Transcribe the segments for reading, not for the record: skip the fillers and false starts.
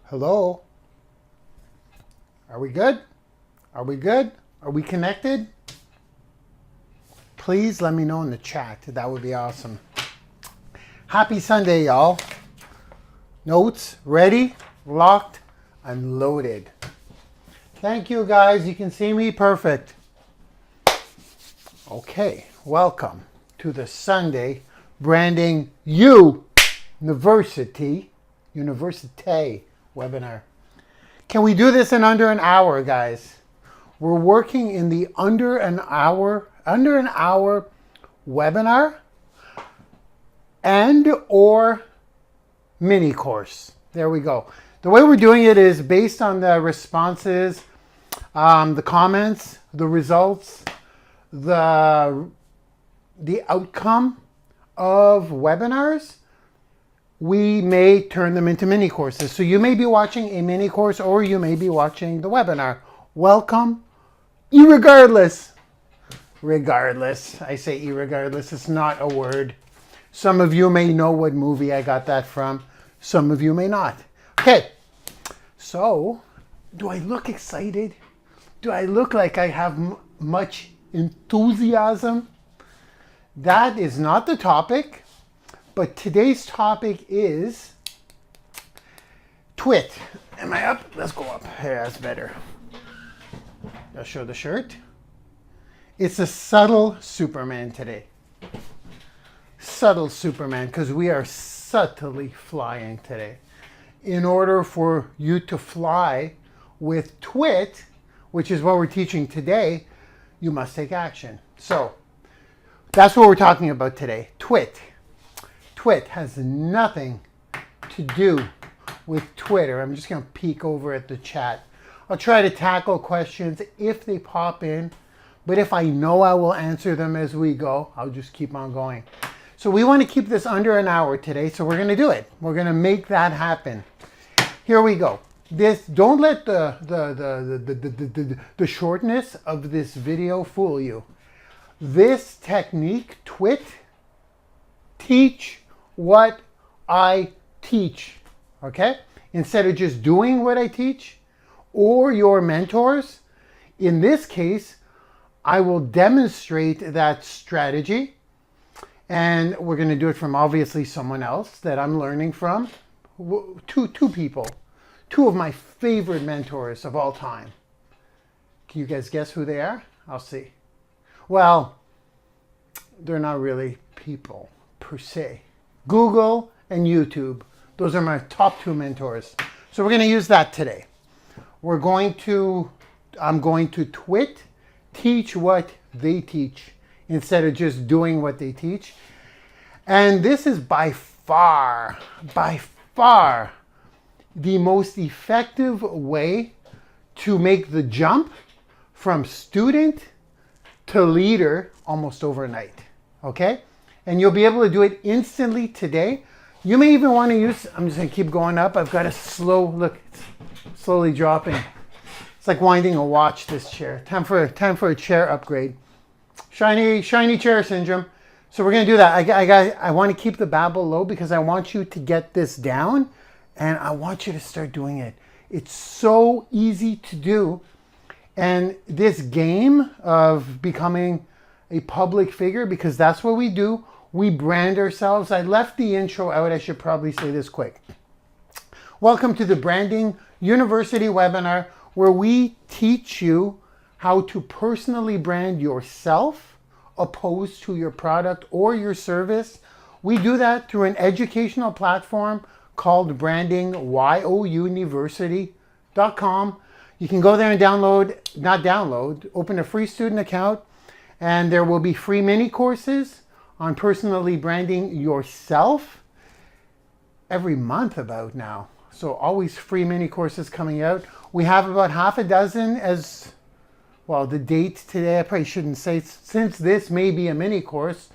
Hello? Are we good? Are we good? Are we connected? Please let me know in the chat. That would be awesome. Happy Sunday, y'all. Notes ready, locked, and loaded. Thank you, guys. You can see me perfect. Okay, welcome to the Sunday Branding YOUniversity webinar. Can we do this in under an hour, guys? We're working in the under an hour webinar and or mini course. There we go. The way we're doing it is based on the responses, the comments, the results, the outcome of webinars. We may turn them into mini courses. So you may be watching a mini course or you may be watching the webinar. Welcome, irregardless. Regardless. I say irregardless. It's not a word. Some of you may know what movie I got that from. Some of you may not. Okay. So, do I look excited? Do I look like I have much enthusiasm? That is not the topic. But today's topic is TWIT. Am I up? Let's go up. Yeah, that's better. I'll show the shirt. It's a subtle Superman today. Subtle Superman, because we are subtly flying today. In order for you to fly with TWIT, which is what we're teaching today, you must take action. So that's what we're talking about today. TWIT. TWIT has nothing to do with Twitter. I'm just going to peek over at the chat. I'll try to tackle questions if they pop in, but if I know I will answer them as we go, I'll just keep on going. So we want to keep this under an hour today, so we're going to do it. We're going to make that happen. Here we go. Don't let the shortness of this video fool you. This technique, TWIT, teach what I teach, okay? Instead of just doing what I teach or your mentors, in this case, I will demonstrate that strategy and we're going to do it from obviously someone else that I'm learning from. Two people, two of my favorite mentors of all time. Can you guys guess who they are? I'll see. Well, they're not really people per se. Google and YouTube. Those are my top two mentors. So we're going to use that today. I'm going to TWIT, teach what they teach instead of just doing what they teach. And this is by far the most effective way to make the jump from student to leader almost overnight. Okay? And you'll be able to do it instantly today. You may even want to use, I'm just going to keep going up. I've got a look, it's slowly dropping. It's like winding a watch, this chair. Time for a chair upgrade. Shiny chair syndrome. So we're going to do that. I want to keep the babble low because I want you to get this down and I want you to start doing it. It's so easy to do. And this game of becoming a public figure, because that's what we do. We brand ourselves. I left the intro out. I should probably say this quick. Welcome to the Branding YOUniversity webinar, where we teach you how to personally brand yourself opposed to your product or your service. We do that through an educational platform called Branding YOUniversity.com. You can go there and open a free student account, and there will be free mini courses on personally branding yourself every month about now. So always free mini courses coming out. We have about half a dozen as, well, the date today, I probably shouldn't say, since this may be a mini course,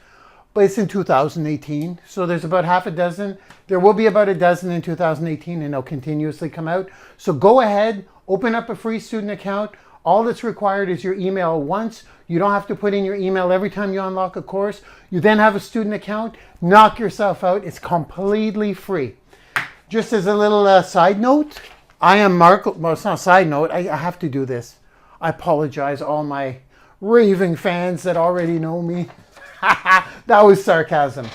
but it's in 2018. So there's about half a dozen. There will be about a dozen in 2018 and they'll continuously come out. So go ahead, open up a free student account. All that's required is your email once. You don't have to put in your email every time you unlock a course. You then have a student account. Knock yourself out. It's completely free. Just as a little side note, I am Mark. Well, it's not a side note. I have to do this. I apologize, all my raving fans that already know me. That was sarcasm.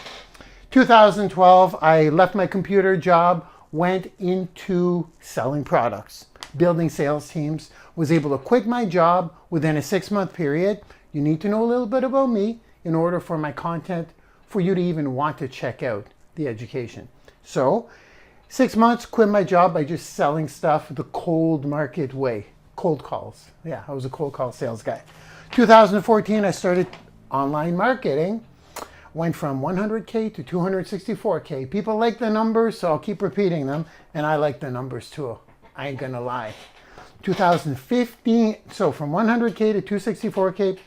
2012, I left my computer job, went into selling products, building sales teams, was able to quit my job within a 6-month period. You need to know a little bit about me in order for my content, for you to even want to check out the education. So 6 months, quit my job by just selling stuff the cold market way. Cold calls. Yeah, I was a cold call sales guy. 2014, I started online marketing. Went from 100K to 264K. People like the numbers, so I'll keep repeating them. And I like the numbers too. I ain't gonna lie. 2015, so from 100K to 264K.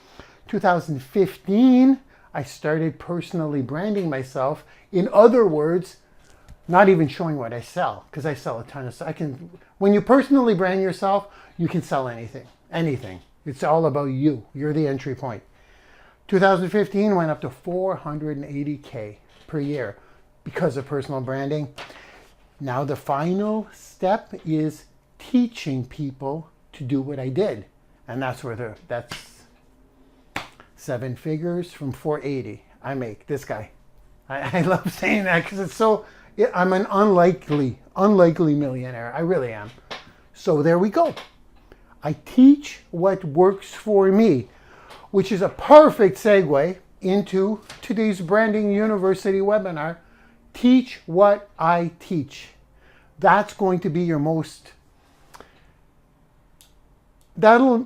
2015, I started personally branding myself. In other words, not even showing what I sell, because I sell a ton of stuff. When you personally brand yourself, you can sell anything. Anything. It's all about you. You're the entry point. 2015 went up to 480K per year because of personal branding. Now the final step is teaching people to do what I did. And that's that's 7 figures from 480 I make, this guy. I love saying that because it's so, I'm an unlikely millionaire. I really am. So there we go. I teach what works for me, which is a perfect segue into today's Branding University webinar. Teach what I teach. That's going to be your most, the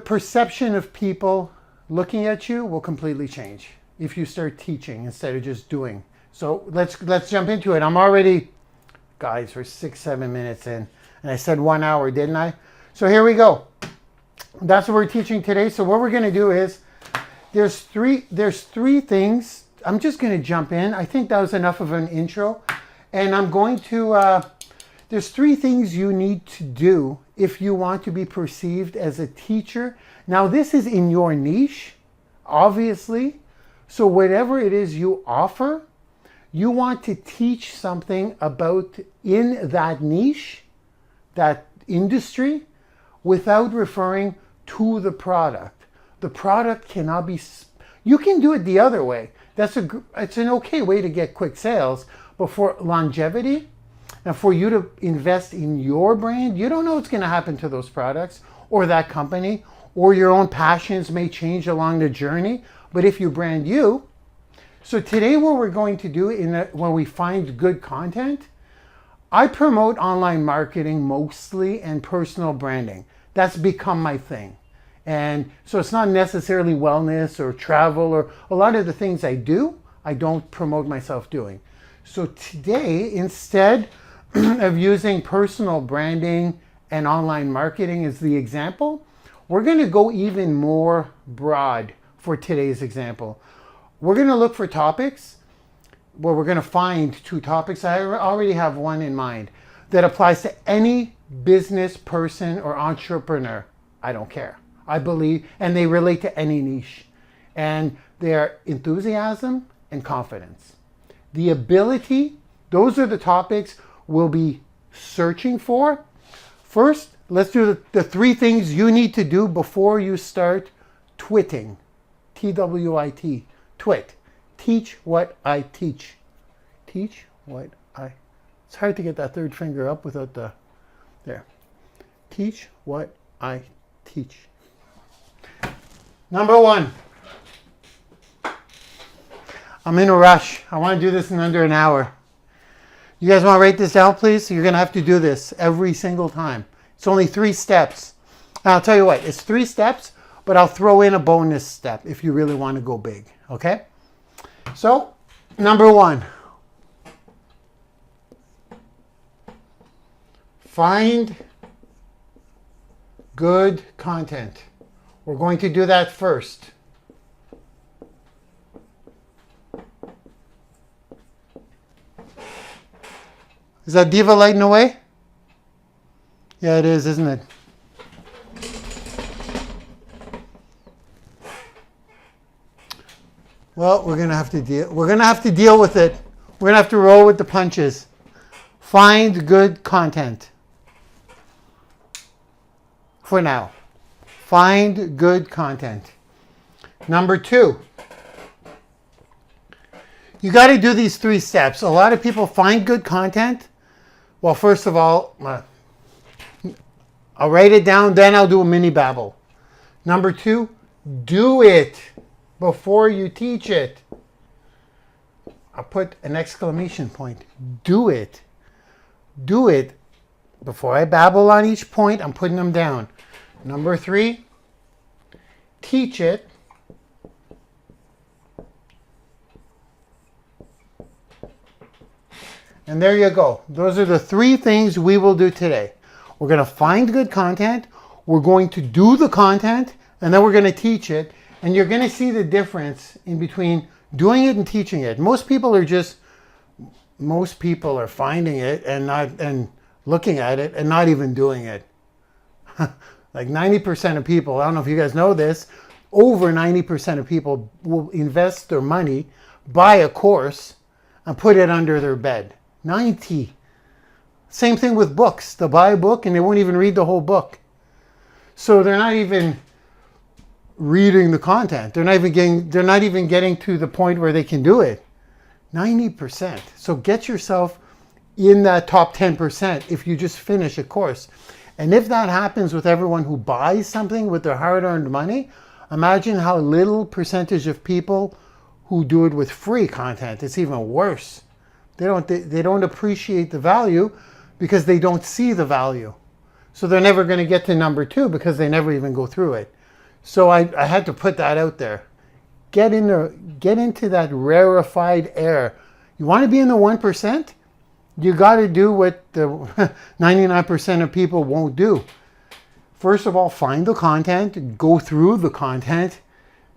perception of people looking at you will completely change if you start teaching instead of just doing. So let's jump into it. I'm already, guys, we're 6-7 minutes in, and I said 1 hour, didn't I? So here we go. That's what we're teaching today. So what we're going to do is there's three things. I'm just going to jump in. I think that was enough of an intro. And I'm going to, there's 3 things you need to do if you want to be perceived as a teacher. Now this is in your niche, obviously. So whatever it is you offer, you want to teach something about in that niche, that industry, without referring to the product. The product cannot be, you can do it the other way. It's an okay way to get quick sales, but for longevity and for you to invest in your brand, you don't know what's going to happen to those products or that company, or your own passions may change along the journey. But if you brand you, so today what we're going to do when we find good content, I promote online marketing mostly and personal branding. That's become my thing. And so it's not necessarily wellness or travel or a lot of the things I do, I don't promote myself doing. So today, instead of using personal branding and online marketing as the example, we're going to go even more broad for today's example. We're going to look for topics where we're going to find 2 topics. I already have one in mind that applies to any business person or entrepreneur. I don't care. I believe, and they relate to any niche. And they're enthusiasm and confidence. The ability, those are the topics we'll be searching for. First, let's do the 3 things you need to do before you start twitting. TWIT. Twit. Teach what I teach. Teach what I... It's hard to get that 3rd finger up without the... There. Teach what I teach. Number 1. I'm in a rush. I want to do this in under an hour. You guys want to write this down, please? You're going to have to do this every single time. It's only 3 steps. And I'll tell you what, it's 3 steps, but I'll throw in a bonus step if you really want to go big. Okay? So, number 1. Find good content. We're going to do that first. Is that diva lighting away? Yeah, it is, isn't it? Well, we're gonna have to deal with it. We're gonna have to roll with the punches. Find good content. For now. Find good content. Number 2. You got to do these 3 steps. A lot of people find good content. Well, first of all, I'll write it down, then I'll do a mini babble. Number 2, do it before you teach it. I'll put an exclamation point. Do it. Do it. Before I babble on each point, I'm putting them down. Number 3, teach it. And there you go. Those are the 3 things we will do today. We're going to find good content, we're going to do the content, and then we're going to teach it. And you're going to see the difference in between doing it and teaching it. Most people are finding it and looking at it and not even doing it. Like 90% of people, I don't know if you guys know this, over 90% of people will invest their money, buy a course, and put it under their bed. 90. Same thing with books. They'll buy a book and they won't even read the whole book. So they're not even reading the content. They're not even getting to the point where they can do it. 90%. So get yourself in that top 10% if you just finish a course. And if that happens with everyone who buys something with their hard-earned money, imagine how little percentage of people who do it with free content. It's even worse. They don't appreciate the value because they don't see the value. So they're never going to get to number 2 because they never even go through it. So I had to put that out there. Get into that rarefied air. You want to be in the 1%? You got to do what the 99% of people won't do. First of all, find the content, go through the content,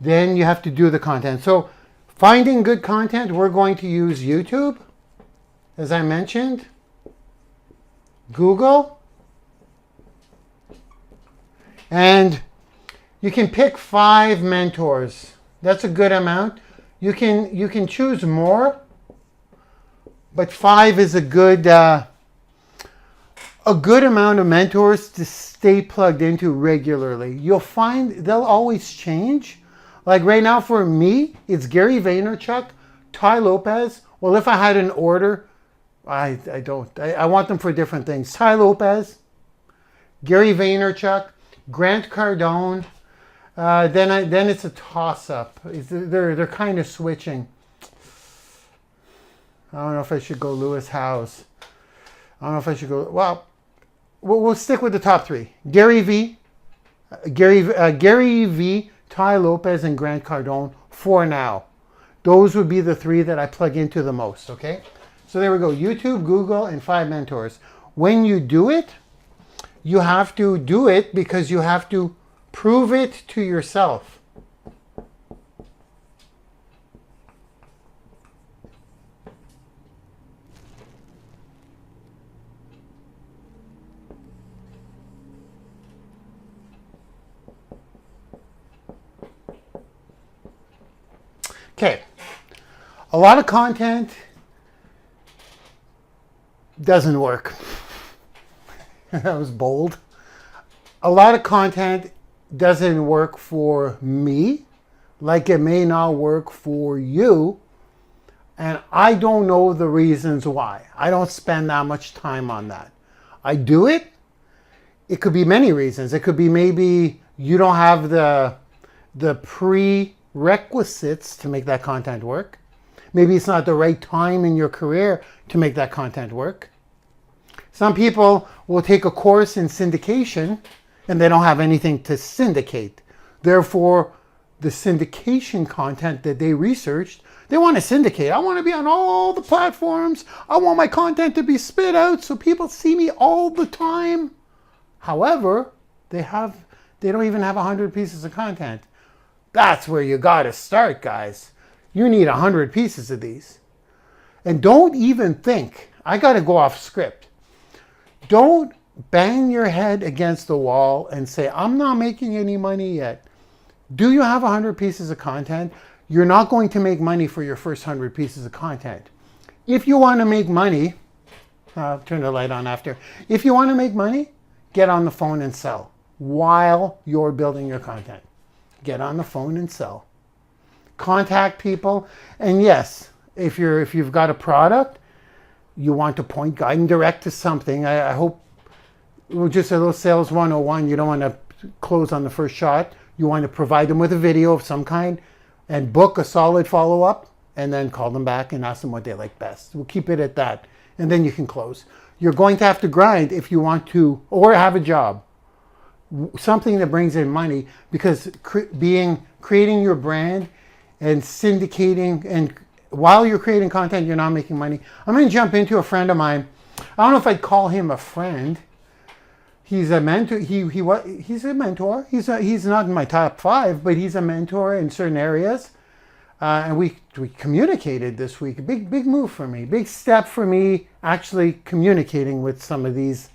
then you have to do the content. So finding good content, we're going to use YouTube, as I mentioned, Google, and you can pick 5 mentors. That's a good amount. You can choose more, but 5 is a good amount of mentors to stay plugged into regularly. You'll find they'll always change. Like right now for me, it's Gary Vaynerchuk, Ty Lopez. Well, if I had an order, I don't. I want them for different things. Ty Lopez, Gary Vaynerchuk, Grant Cardone. Then it's a toss-up. They're kind of switching. I don't know if I should go Lewis Howes. I don't know if I should go. Well, we'll stick with the top 3. Gary V, Ty Lopez, and Grant Cardone for now. Those would be the 3 that I plug into the most. Okay. So there we go. YouTube, Google, and 5 mentors. When you do it, you have to do it because you have to prove it to yourself. Okay. A lot of content doesn't work. That was bold. A lot of content doesn't work for me, like it may not work for you, and I don't know the reasons why. I don't spend that much time on that. I do it. It could be many reasons. It could be maybe you don't have the prerequisites to make that content work. Maybe it's not the right time in your career to make that content work. Some people will take a course in syndication and they don't have anything to syndicate. Therefore, the syndication content that they researched, they want to syndicate. I want to be on all the platforms. I want my content to be spit out so people see me all the time. However, they don't even have 100 pieces of content. That's where you got to start, guys. You need 100 pieces of these. And don't even think, I got to go off script. Don't bang your head against the wall and say, I'm not making any money yet. Do you have 100 pieces of content? You're not going to make money for your first 100 pieces of content. If you want to make money, I'll turn the light on after. If you want to make money, get on the phone and sell while you're building your content. Get on the phone and sell. Contact people. And yes, if you've got a product, you want to point, guide, and direct to something. I hope, just a little sales 101, you don't want to close on the first shot. You want to provide them with a video of some kind and book a solid follow-up, and then call them back and ask them what they like best. We'll keep it at that, and then you can close. You're going to have to grind if you want to, or have a job, something that brings in money, because creating your brand and syndicating, and while you're creating content, you're not making money. I'm going to jump into a friend of mine. I don't know if I'd call him a friend. He's a mentor. He's a mentor. He's not in my top 5, but he's a mentor in certain areas. And we communicated this week. A big move for me. Big step for me actually communicating with some of these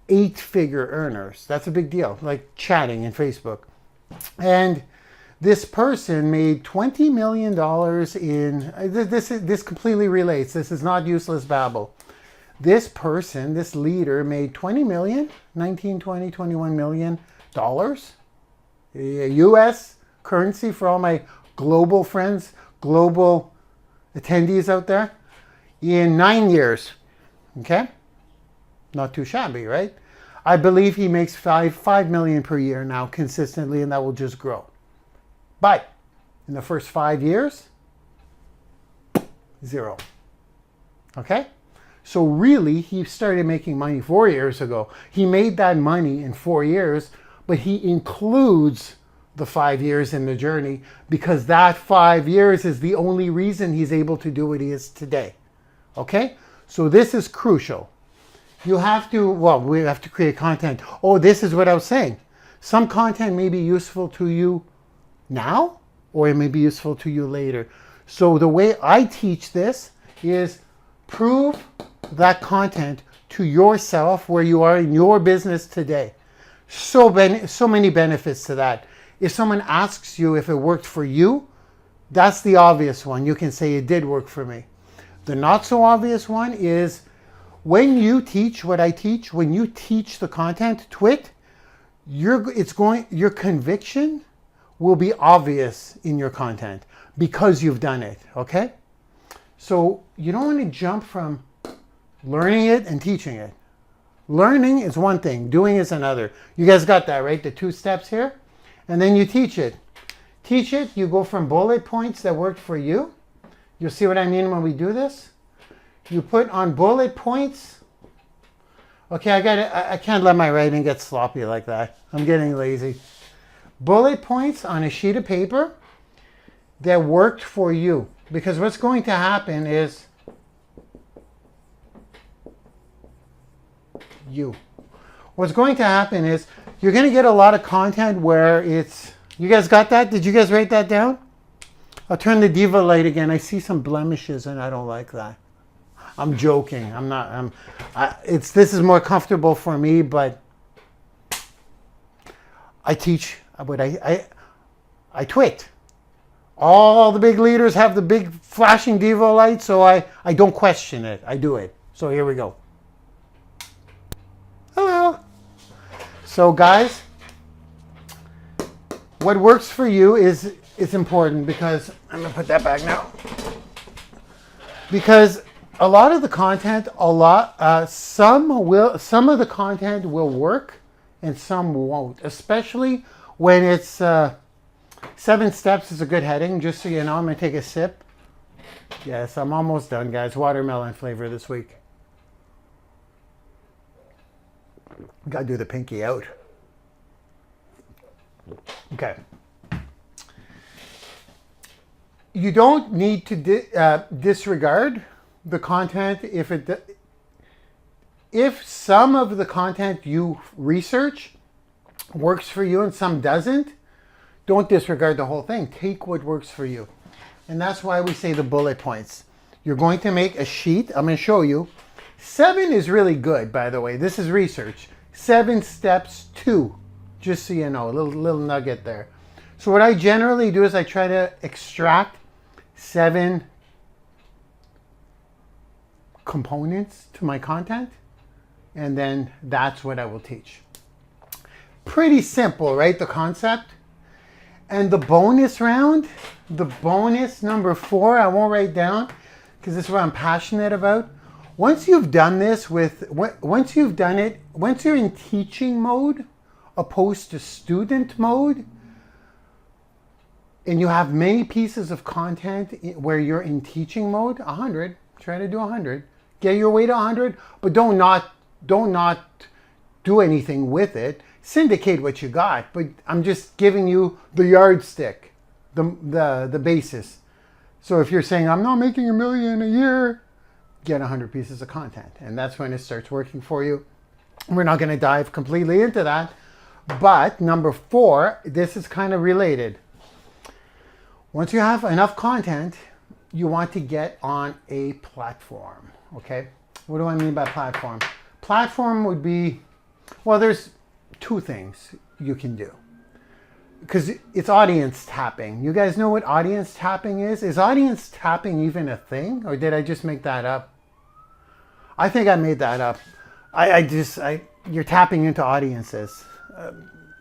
8-figure earners. That's a big deal. Like chatting in Facebook. And this person made $20 million in, this completely relates. This is not useless babble. This person, this leader, made 20 million, 19, 20, 21 million dollars, US currency for all my global friends, global attendees out there, in 9 years. Okay? Not too shabby, right? I believe he makes 5 million per year now consistently, and that will just grow. But in the first 5 years, 0. Okay? So really, he started making money 4 years ago. He made that money in 4 years, but he includes the 5 years in the journey, because that 5 years is the only reason he's able to do what he is today. Okay? So this is crucial. You have to, we have to create content. Oh, this is what I was saying. Some content may be useful to you now, or it may be useful to you later. So the way I teach this is prove that content to yourself where you are in your business today. So many benefits to that. If someone asks you if it worked for you, that's the obvious one. You can say it did work for me. The not so obvious one is when you teach what I teach, when you teach the content, TWIT, your conviction will be obvious in your content because you've done it, okay? So you don't want to jump from learning it and teaching it. Learning is one thing, doing is another. You guys got that, right? The 2 steps here. And then you teach it. Teach it, you go from bullet points that worked for you. You'll see what I mean when we do this. You put on bullet points. Okay, I can't let my writing get sloppy like that. I'm getting lazy. Bullet points on a sheet of paper that worked for you. Because what's going to happen is what's going to happen is you're going to get a lot of content where it's, you guys got that? Did you guys write that down? I'll turn the diva light again. I see some blemishes and I don't like that. I'm joking. This is more comfortable for me, but I teach, but I twit. All the big leaders have the big flashing diva light, so I don't question it. I do it. So here we go. Hello. So guys, what works for you is important, because I'm going to put that back now. Because a lot of the content, some of the content will work and some won't, especially when it's 7 steps is a good heading. Just so you know, I'm going to take a sip. Yes, I'm almost done, guys. Watermelon flavor this week. Got to do the pinky out. Okay. You don't need to disregard the content if some of the content you research works for you and some doesn't. Don't disregard the whole thing. Take what works for you. And that's why we say the bullet points. You're going to make a sheet. I'm going to show you. 7 is really good, by the way. This is research. 7 steps 2, just so you know, a little nugget there. So what I generally do is I try to extract 7 components to my content, and then that's what I will teach. Pretty simple, right? The concept. And the bonus round, the bonus number 4, I won't write down because this is what I'm passionate about. Once you've done this once you've done it, once you're in teaching mode opposed to student mode, and you have many pieces of content where you're in teaching mode, 100, try to do 100. Get your way to 100, but don't not do anything with it. Syndicate what you got, but I'm just giving you the yardstick, the basis. So if you're saying, I'm not making $1 million a year, get 100 pieces of content. And that's when it starts working for you. We're not going to dive completely into that. But number 4, this is kind of related. Once you have enough content, you want to get on a platform. Okay? What do I mean by platform? Platform would be, well, there's 2 things you can do. Because it's audience tapping. You guys know what audience tapping is? Is audience tapping even a thing? Or did I just make that up? I think I made that up. You're tapping into audiences.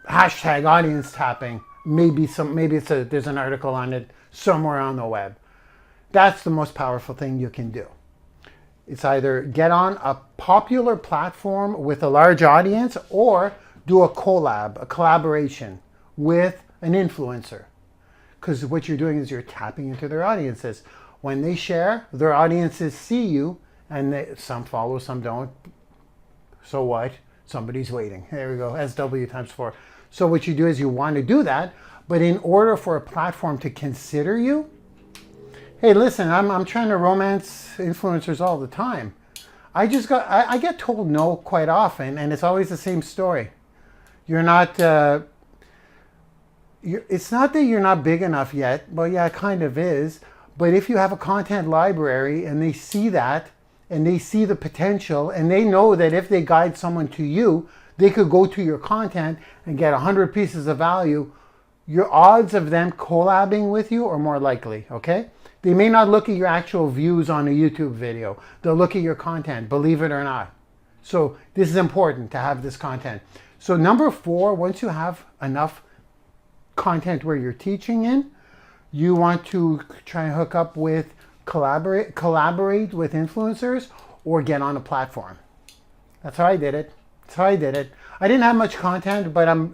Hashtag audience tapping. Maybe there's an article on it somewhere on the web. That's the most powerful thing you can do. It's either get on a popular platform with a large audience or do a collaboration with an influencer. Because what you're doing is you're tapping into their audiences. When they share, their audiences see you, and some follow, some don't. So what? Somebody's waiting. There we go, SW times 4. So what you do is you want to do that, but in order for a platform to consider you, hey, listen, I'm trying to romance influencers all the time. I get told no quite often, and it's always the same story. You're not, it's not that you're not big enough yet. Well, yeah, it kind of is. But if you have a content library and they see that, and they see the potential, and they know that if they guide someone to you, they could go to your content and get 100 pieces of value, your odds of them collabing with you are more likely, okay? They may not look at your actual views on a YouTube video. They'll look at your content, believe it or not. So this is important to have this content. So number 4, once you have enough content where you're teaching in, you want to try and hook up with, collaborate with influencers or get on a platform. That's how I did it. I didn't have much content, but I'm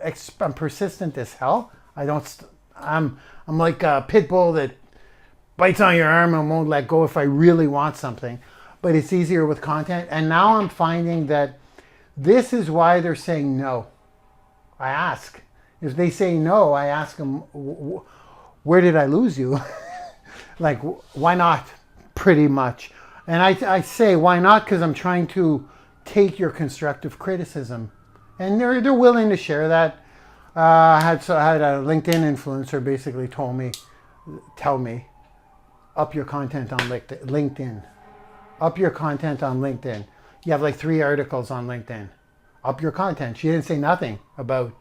persistent as hell. I'm like a pit bull that bites on your arm and won't let go if I really want something. But it's easier with content. And now I'm finding that this is why they're saying no. I ask. If they say no, I ask them, where did I lose you? Like, why not? Pretty much. And I say, why not? Because I'm trying to take your constructive criticism. And they're willing to share that. I had a LinkedIn influencer basically tell me, up your content on LinkedIn. Up your content on LinkedIn. You have like 3 articles on LinkedIn. Up your content. She didn't say nothing about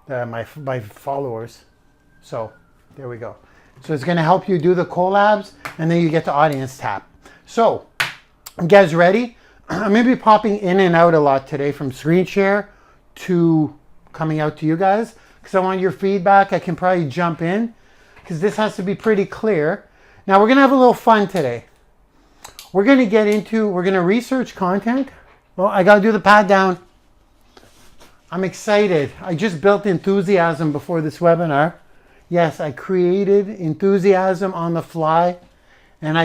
my followers. So there we go. So it's going to help you do the collabs, and then you get the audience tap. So, you guys ready? I'm going to be popping in and out a lot today, from screen share to coming out to you guys, because I want your feedback. I can probably jump in, because this has to be pretty clear. Now, we're going to have a little fun today. We're going to research content. Well, I got to do the pat down. I'm excited. I just built enthusiasm before this webinar. Yes, I created enthusiasm on the fly, and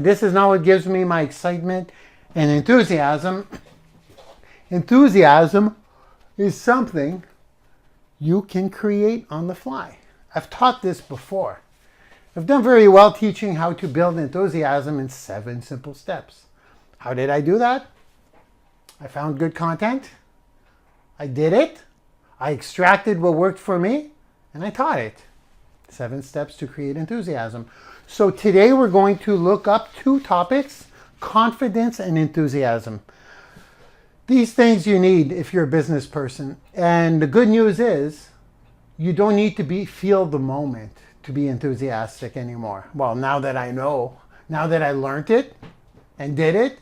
this is not what gives me my excitement and enthusiasm. Enthusiasm is something you can create on the fly. I've taught this before. I've done very well teaching how to build enthusiasm in 7 simple steps. How did I do that? I found good content. I did it. I extracted what worked for me, and I taught it. 7 steps to create enthusiasm. So today we're going to look up 2 topics, confidence and enthusiasm. These things you need if you're a business person. And the good news is you don't need to feel the moment to be enthusiastic anymore. Well, now that I know, now that I learned it, and did it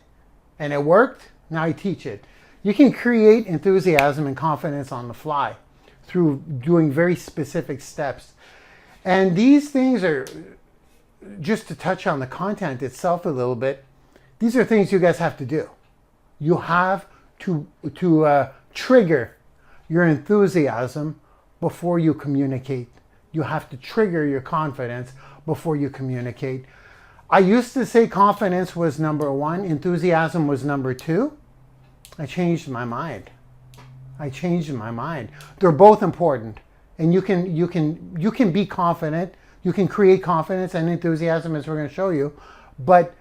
and it worked, now I teach it. You can create enthusiasm and confidence on the fly through doing very specific steps. And these things are, just to touch on the content itself a little bit, these are things you guys have to do. You have to trigger your enthusiasm before you communicate. You have to trigger your confidence before you communicate. I used to say confidence was number one, enthusiasm was number two. I changed my mind. They're both important. And you can be confident, you can create confidence and enthusiasm, as we're going to show you, but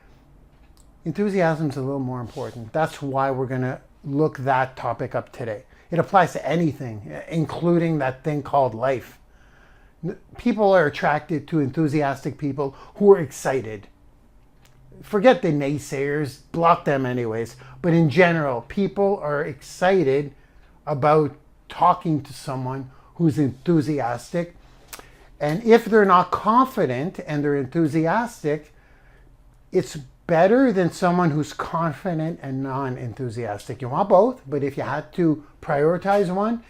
enthusiasm is a little more important. That's why we're going to look that topic up today. It applies to anything, including that thing called life. People are attracted to enthusiastic people who are excited. Forget the naysayers, block them anyways. But in general, people are excited about talking to someone who's enthusiastic. And if they're not confident and they're enthusiastic, it's better than someone who's confident and non-enthusiastic. You want both, but if you had to prioritize one,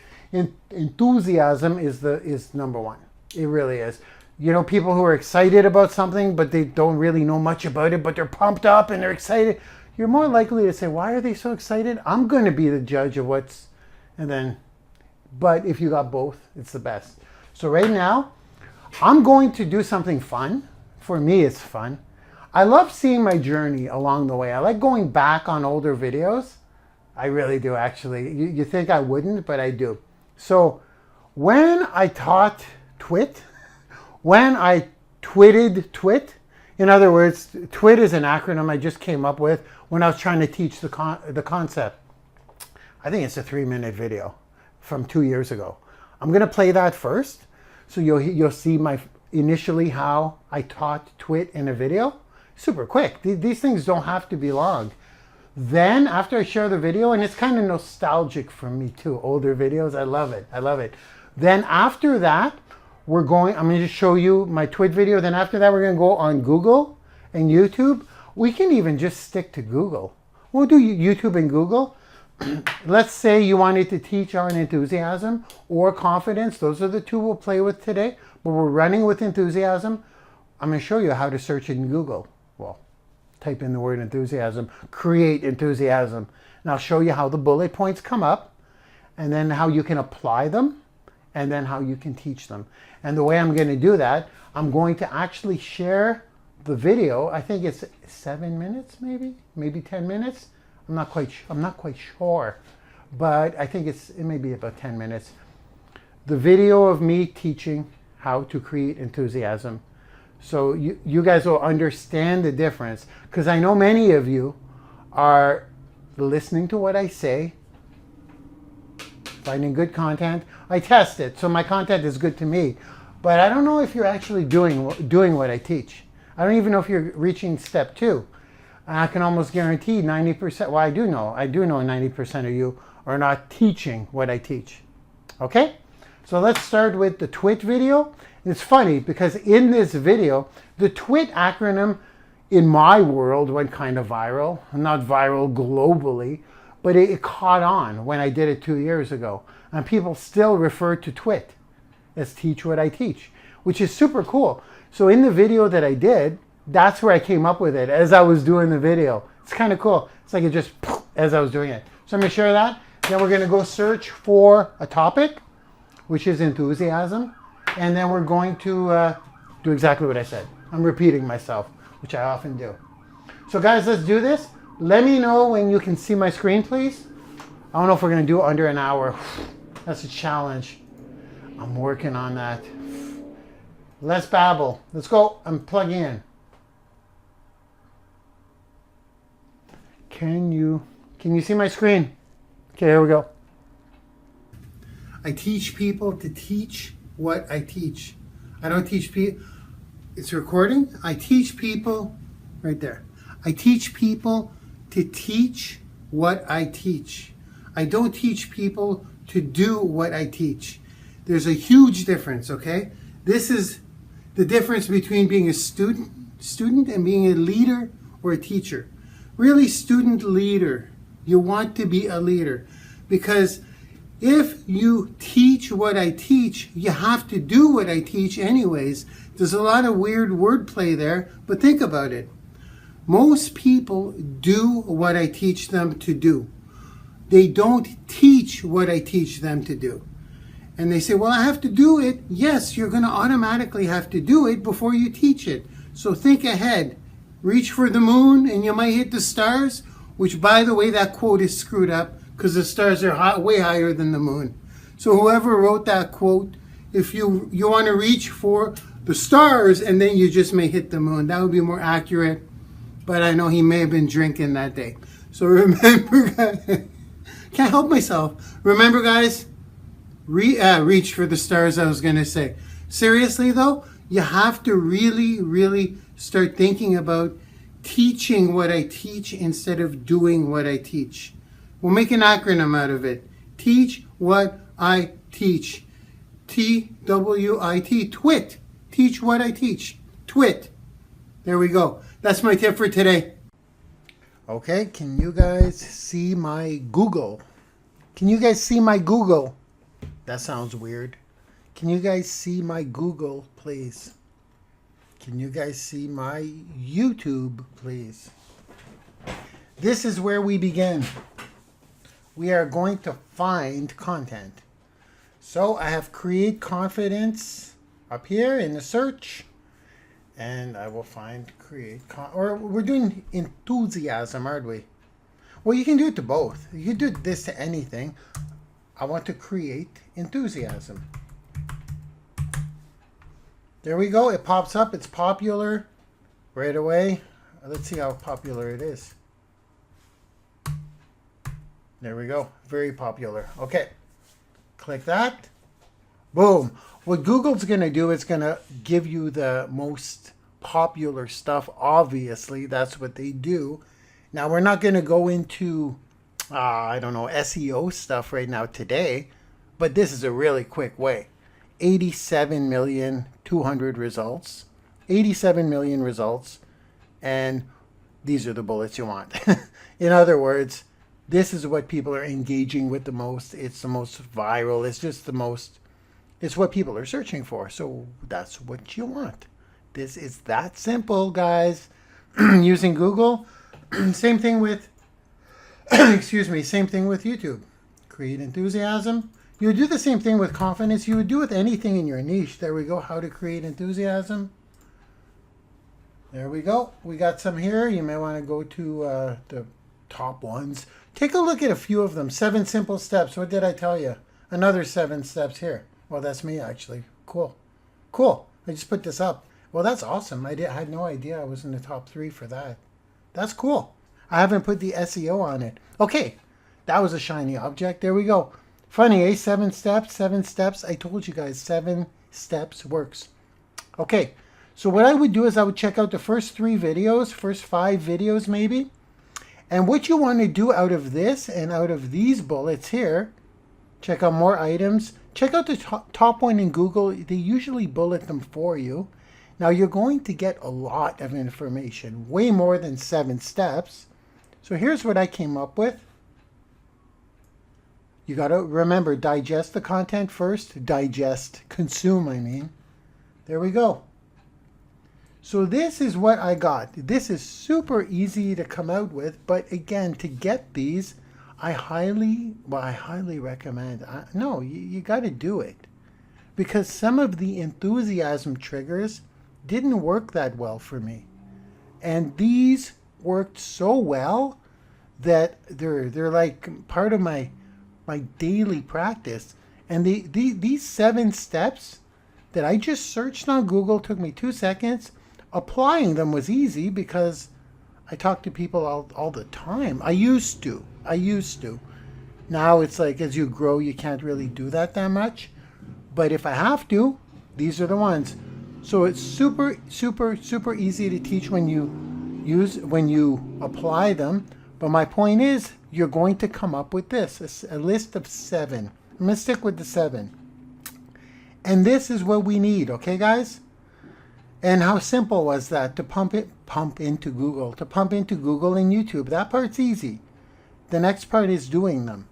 enthusiasm is number one. It really is. You know, people who are excited about something, but they don't really know much about it, but they're pumped up and they're excited. You're more likely to say, why are they so excited? I'm going to be the judge of but if you got both, it's the best. So right now, I'm going to do something fun. For me, it's fun. I love seeing my journey along the way. I like going back on older videos. I really do, actually. You think I wouldn't, but I do. So when I taught TWIT, when I twitted TWIT, in other words, TWIT is an acronym I just came up with when I was trying to teach the concept. I think it's a 3-minute video from 2 years ago. I'm going to play that first, so you'll see initially how I taught TWIT in a video. Super quick. These things don't have to be long. Then after I share the video, and it's kind of nostalgic for me too, older videos, I love it. Then after that, I'm going to just show you my TWIT video. Then after that, we're going to go on Google and YouTube. We can even just stick to Google. We'll do YouTube and Google. Let's say you wanted to teach on enthusiasm or confidence. Those are the two we'll play with today, but we're running with enthusiasm. I'm going to show you how to search in Google. Well, type in the word enthusiasm, create enthusiasm, and I'll show you how the bullet points come up, and then how you can apply them, and then how you can teach them. And the way I'm going to do that, I'm going to actually share the video. I think it's 7 minutes, maybe 10 minutes. I'm not quite sure, but I think it may be about 10 minutes. The video of me teaching how to create enthusiasm. So you guys will understand the difference, because I know many of you are listening to what I say, finding good content. I test it, so my content is good to me, but I don't know if you're actually doing what I teach. I don't even know if you're reaching step 2. I can almost guarantee 90%, well, I do know 90% of you are not teaching what I teach. Okay? So let's start with the TWIT video. It's funny because in this video, the TWIT acronym in my world went kind of viral. Not viral globally, but it caught on when I did it 2 years ago. And people still refer to TWIT as teach what I teach, which is super cool. So in the video that I did, that's where I came up with it as I was doing the video. It's kind of cool. It's like it just, as I was doing it. So I'm going to share that. Then we're going to go search for a topic, which is enthusiasm. And then we're going to do exactly what I said. I'm repeating myself, which I often do. So guys, let's do this. Let me know when you can see my screen, please. I don't know if we're going to do it under an hour. That's a challenge. I'm working on that. Let's babble. Let's go. I'm plugging in. Can you see my screen? Okay, here we go. I teach people to teach what I teach. I don't teach people. It's recording. I teach people right there. I teach people to teach what I teach. I don't teach people to do what I teach. There's a huge difference, okay? This is the difference between being a student and being a leader or a teacher. really student leader. You want to be a leader, because if you teach what I teach, you have to do what I teach anyways. There's a lot of weird wordplay there, but think about it. Most people do what I teach them to do. They don't teach what I teach them to do. And they say, well, I have to do it. Yes, you're going to automatically have to do it before you teach it. So think ahead. Reach for the moon and you might hit the stars, which, by the way, that quote is screwed up because the stars are way higher than the moon. So whoever wrote that quote, if you want to reach for the stars and then you just may hit the moon, that would be more accurate. But I know he may have been drinking that day. So remember, can't help myself. Remember, guys, reach for the stars, I was going to say. Seriously, though, you have to really, really start thinking about teaching what I teach instead of doing what I teach. We'll make an acronym out of it. Teach what I teach. TWIT. TWIT. Teach what I teach. TWIT. There we go. That's my tip for today. Okay, can you guys see my Google? Can you guys see my Google? That sounds weird. Can you guys see my Google, please? Can you guys see my YouTube, please? This is where we begin. We are going to find content. So I have create confidence up here in the search. And I will find or we're doing enthusiasm, aren't we? Well, you can do it to both. You can do this to anything. I want to create enthusiasm. There we go. It pops up. It's popular right away. Let's see how popular it is. There we go. Very popular. Okay. Click that. Boom. What Google's going to do is going to give you the most popular stuff. Obviously, that's what they do. Now, we're not going to go into, I don't know, SEO stuff right now today, but this is a really quick way. 87,200,000 results. 87 million results. And these are the bullets you want. In other words, this is what people are engaging with the most. It's the most viral. It's just the most... It's what people are searching for. So that's what you want. This is that simple, guys. Using Google. Same thing with, excuse me, same thing with YouTube. Create enthusiasm. You would do the same thing with confidence. You would do with anything in your niche. There we go. How to create enthusiasm. There we go. We got some here. You may want to go to the top ones. Take a look at a few of them. 7 simple steps. What did I tell you? Another 7 steps here. Well, that's me, actually. Cool. Cool. I just put this up. Well, that's awesome. I had no idea I was in the top 3 for that. That's cool. I haven't put the SEO on it. Okay. That was a shiny object. There we go. Funny, eh? 7 steps. 7 steps. I told you guys 7 steps works. Okay. So what I would do is I would check out the first 3 videos, first 5 videos maybe. And what you want to do out of this and out of these bullets here, check out more items. Check out the top one in Google. They usually bullet them for you. Now you're going to get a lot of information, way more than 7 steps. So here's what I came up with. You got to remember, digest the content first. Digest, consume, I mean. There we go. So this is what I got. This is super easy to come out with, but again, to get these, I highly recommend. No, you got to do it, because some of the enthusiasm triggers didn't work that well for me, and these worked so well that they're like part of my daily practice. And these 7 steps that I just searched on Google took me 2 seconds. Applying them was easy because I talk to people all the time. I used to. Now it's like as you grow, you can't really do that much. But if I have to, these are the ones. So it's super easy to teach when you apply them. But my point is, you're going to come up with this, a list of 7. I'm going to stick with the 7. And this is what we need, okay, guys? And how simple was that to pump into Google, and YouTube. That part's easy. The next part is doing them.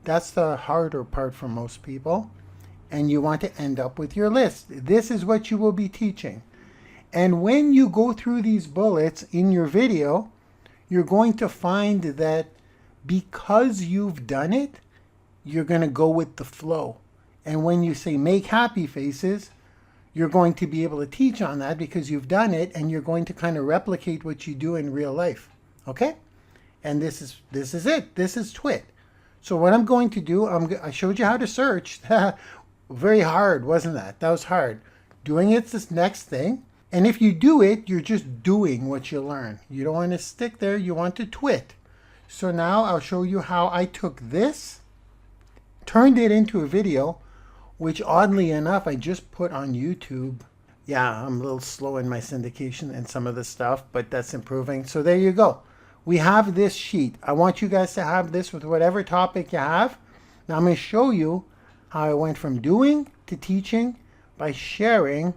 That's the harder part for most people. And you want to end up with your list. This is what you will be teaching. And when you go through these bullets in your video, you're going to find that because you've done it, you're going to go with the flow. And when you say make happy faces, you're going to be able to teach on that because you've done it, and you're going to kind of replicate what you do in real life. Okay? And this is it. This is TWIT. So what I'm going to do, I showed you how to search. Very hard, wasn't that? That was hard. Doing it's this next thing. And if you do it, you're just doing what you learn. You don't want to stick there. You want to TWIT. So now I'll show you how I took this, turned it into a video, which oddly enough, I just put on YouTube. Yeah, I'm a little slow in my syndication and some of the stuff, but that's improving. So there you go. We have this sheet. I want you guys to have this with whatever topic you have. Now I'm going to show you how I went from doing to teaching by sharing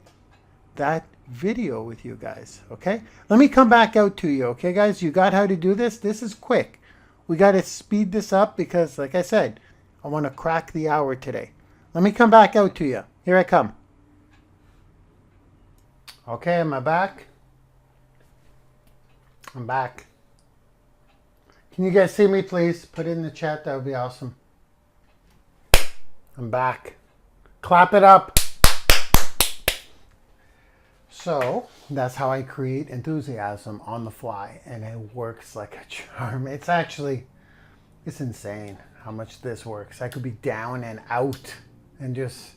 that video with you guys. Okay, let me come back out to you. Okay guys, you got how to do this. This is quick. We got to speed this up because, like I said, I want to crack the hour today. Let me come back out to you. Here I come. Okay, am I back? I'm back. Can you guys see me, please? Put it in the chat. That would be awesome. I'm back. Clap it up. So that's how I create enthusiasm on the fly, and it works like a charm. It's insane how much this works. I could be down and out and just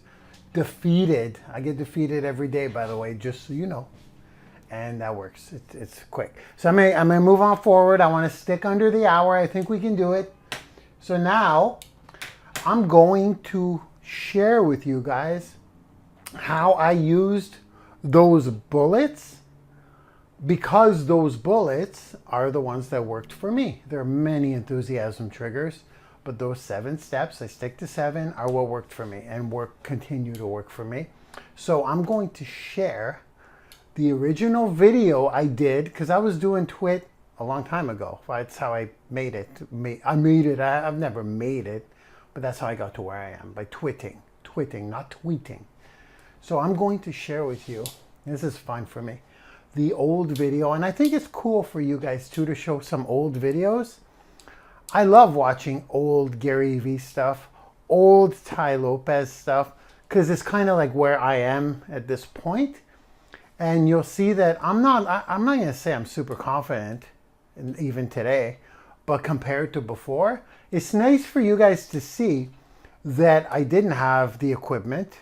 defeated. I get defeated every day, by the way, just so you know. And that works. It's quick. So I'm gonna move on forward. I want to stick under the hour. I think we can do it. So now I'm going to share with you guys how I used those bullets, because those bullets are the ones that worked for me. There are many enthusiasm triggers, but those 7 steps, I stick to 7, are what worked for me and continue to work for me. So I'm going to share the original video I did, because I was doing TWIT a long time ago. That's how I made it. I've never made it, but that's how I got to where I am, by twitting, not tweeting. So I'm going to share with you, this is fun for me, the old video. And I think it's cool for you guys too to show some old videos. I love watching old Gary Vee stuff, old Ty Lopez stuff, because it's kind of like where I am at this point. And you'll see that I'm not going to say I'm super confident, even today, but compared to before, it's nice for you guys to see that I didn't have the equipment.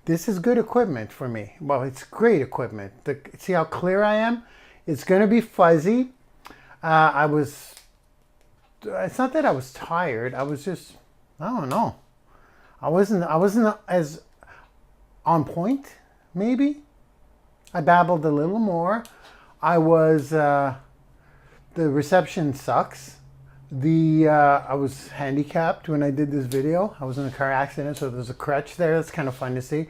This is good equipment for me. Well, it's great equipment. See how clear I am? It's going to be fuzzy. It's not that I was tired. I was just, I don't know. I wasn't as on point, maybe. I babbled a little more. I was, the reception sucks. I was handicapped when I did this video. I was in a car accident, so there's a crutch there. That's kind of fun to see.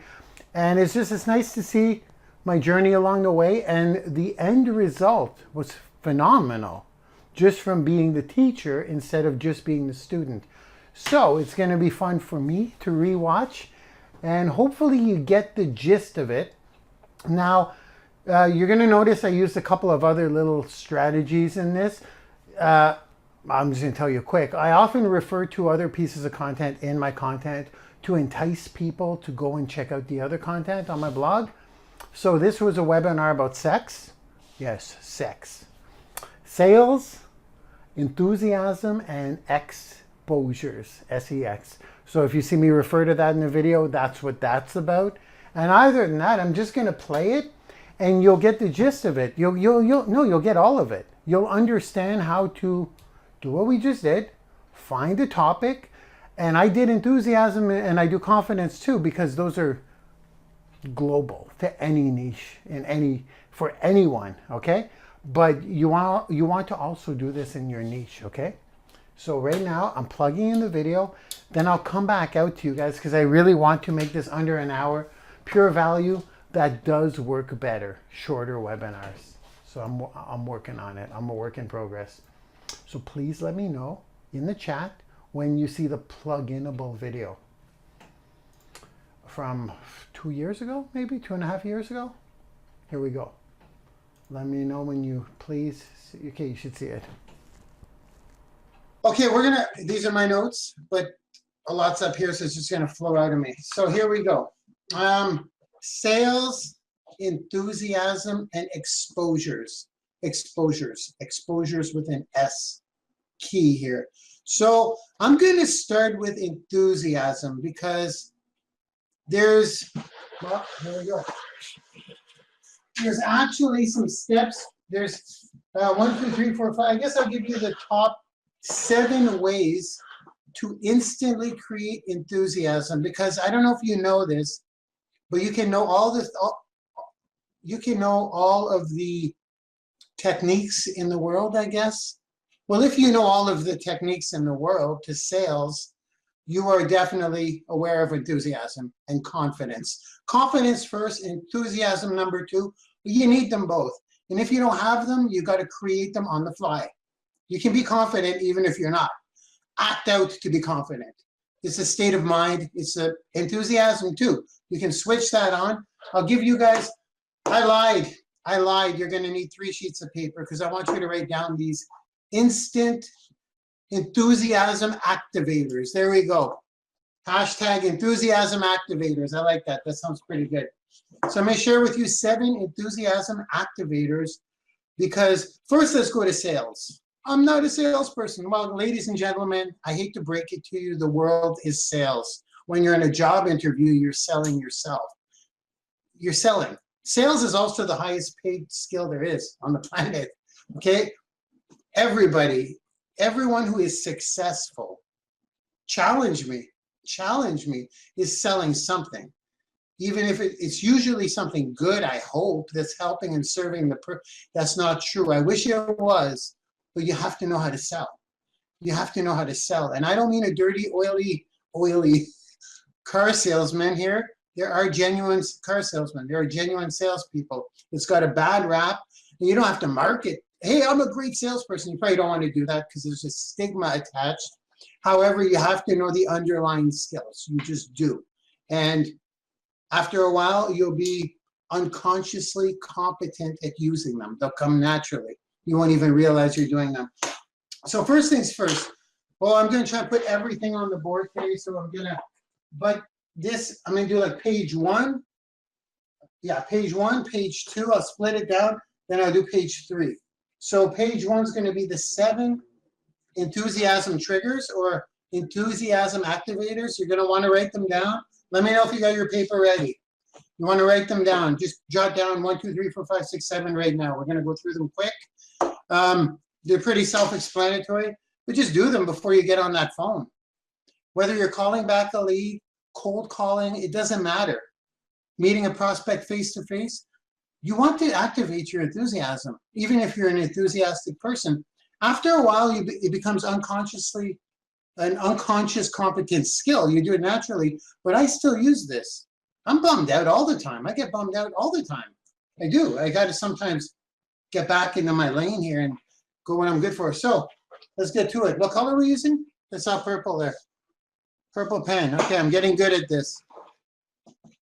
And it's nice to see my journey along the way. And the end result was phenomenal, just from being the teacher instead of just being the student. So it's going to be fun for me to rewatch. And hopefully you get the gist of it. Now, you're going to notice I used a couple of other little strategies in this. I'm just going to tell you quick. I often refer to other pieces of content in my content to entice people to go and check out the other content on my blog. So this was a webinar about sex. Yes, sex. Sales, enthusiasm, and exposures, S-E-X. So if you see me refer to that in the video, that's what that's about. And other than that, I'm just going to play it, and you'll get the gist of it. You'll get all of it. You'll understand how to do what we just did, find a topic, and I did enthusiasm and I do confidence too, because those are global to any niche for anyone, okay? But you want to also do this in your niche, okay? So right now I'm plugging in the video, then I'll come back out to you guys because I really want to make this under an hour, pure value that does work better, shorter webinars. So I'm working on it. I'm a work in progress. So please let me know in the chat when you see the plug-inable video from 2 years ago, maybe 2.5 years ago. Here we go. Let me know when you please see. Okay, you should see it. Okay, these are my notes, but a lot's up here, so it's just gonna flow out of me. So here we go. Sales, enthusiasm, and exposures. Exposures with an S key here. So I'm gonna start with enthusiasm because there's, well, here we go. There's actually some steps. There's 1, 2, 3, 4, 5. I guess I'll give you the top 7 ways to instantly create enthusiasm, because I don't know if you know this, but you can know all this. You can know all of the techniques in the world, I guess. Well, if you know all of the techniques in the world to sales, you are definitely aware of enthusiasm and confidence. Confidence first, enthusiasm number 2. You need them both. And if you don't have them, you got to create them on the fly. You can be confident even if you're not. Act out to be confident. It's a state of mind. It's a enthusiasm too. You can switch that on. I'll give you guys, I lied. You're going to need 3 sheets of paper because I want you to write down these instant enthusiasm activators. There we go. Hashtag enthusiasm activators. I like that. That sounds pretty good. So I'm going to share with you 7 enthusiasm activators, because first let's go to sales. I'm not a salesperson. Well, ladies and gentlemen, I hate to break it to you, the world is sales. When you're in a job interview, you're selling yourself. You're selling. Sales is also the highest paid skill there is on the planet, okay? Everyone who is successful, challenge me, is selling something. Even if it's usually something good, I hope, that's helping and serving the person. That's not true. I wish it was, but you have to know how to sell. You have to know how to sell. And I don't mean a dirty, oily car salesman here. There are genuine car salesmen. There are genuine salespeople. It's got a bad rap. And you don't have to market. Hey, I'm a great salesperson. You probably don't want to do that because there's a stigma attached. However, you have to know the underlying skills. You just do. And after a while, you'll be unconsciously competent at using them. They'll come naturally. You won't even realize you're doing them. So first things first. Well, I'm going to try to put everything on the board today. So I'm going to, but this, I'm going to do like page 1. Yeah, page 1, page 2. I'll split it down. Then I'll do page 3. So page 1 is going to be the 7 enthusiasm triggers or enthusiasm activators. You're going to want to write them down. Let me know if you got your paper ready. You want to write them down. Just jot down 1, 2, 3, 4, 5, 6, 7 right now. We're going to go through them quick. They're pretty self-explanatory, but just do them before you get on that phone. Whether you're calling back a lead, cold calling, it doesn't matter. Meeting a prospect face-to-face, you want to activate your enthusiasm. Even if you're an enthusiastic person, after a while, it becomes unconsciously an unconscious competent skill. You do it naturally, but I still use this. I'm bummed out all the time. I get bummed out all the time. I do. I got to sometimes get back into my lane here and go what I'm good for. So let's get to it. What color are we using? That's not purple there. Purple pen. Okay, I'm getting good at this.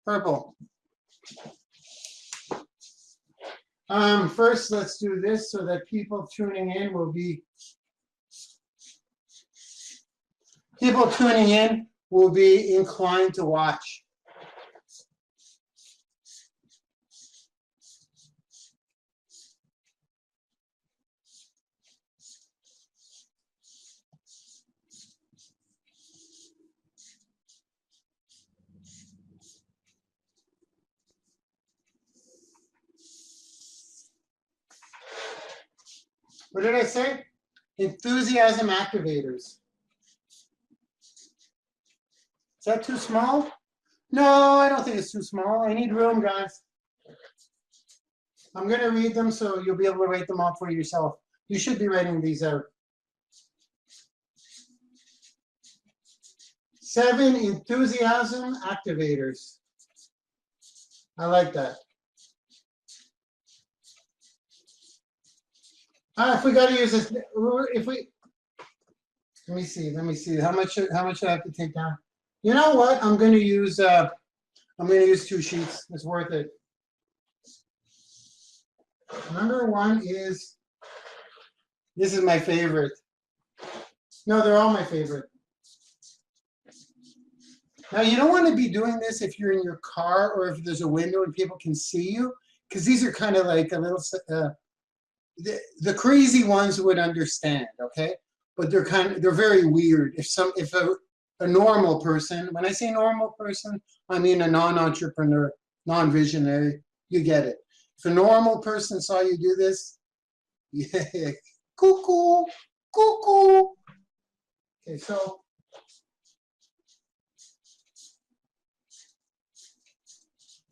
Purple. First, let's do this so that people tuning in will be inclined to watch. What did I say? Enthusiasm activators. Is that too small? No, I don't think it's too small. I need room, guys. I'm going to read them so you'll be able to write them out for yourself. You should be writing these out. 7 enthusiasm activators. I like that. If we got to use this, if we, let me see, how much do I have to take down? You know what? I'm going to use 2 sheets. It's worth it. Number 1 is, this is my favorite. No, they're all my favorite. Now, you don't want to be doing this if you're in your car or if there's a window and people can see you, because these are kind of like a little, the crazy ones would understand, okay? But they're very weird. If a normal person, when I say normal person, I mean a non-entrepreneur, non-visionary, you get it. If a normal person saw you do this, yeah, cuckoo, cuckoo. Okay, so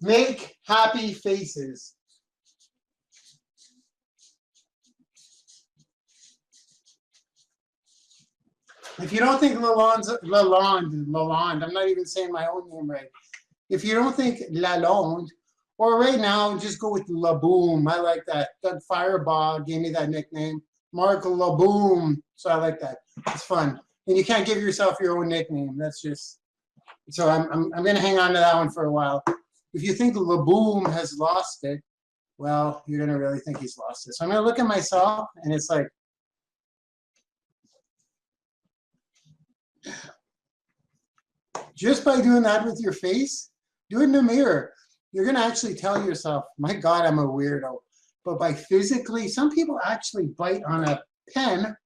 make happy faces. If you don't think Lalonde, I'm not even saying my own name right. If you don't think Lalonde, or right now, just go with Laboom. I like that. Doug Fireball gave me that nickname. Marc Laboom. So I like that. It's fun. And you can't give yourself your own nickname. That's just, so I'm going to hang on to that one for a while. If you think Laboom has lost it, well, you're going to really think he's lost it. So I'm going to look at myself, and it's like, just by doing that with your face, do it in the mirror. You're going to actually tell yourself, my God, I'm a weirdo. But by physically, some people actually bite on a pen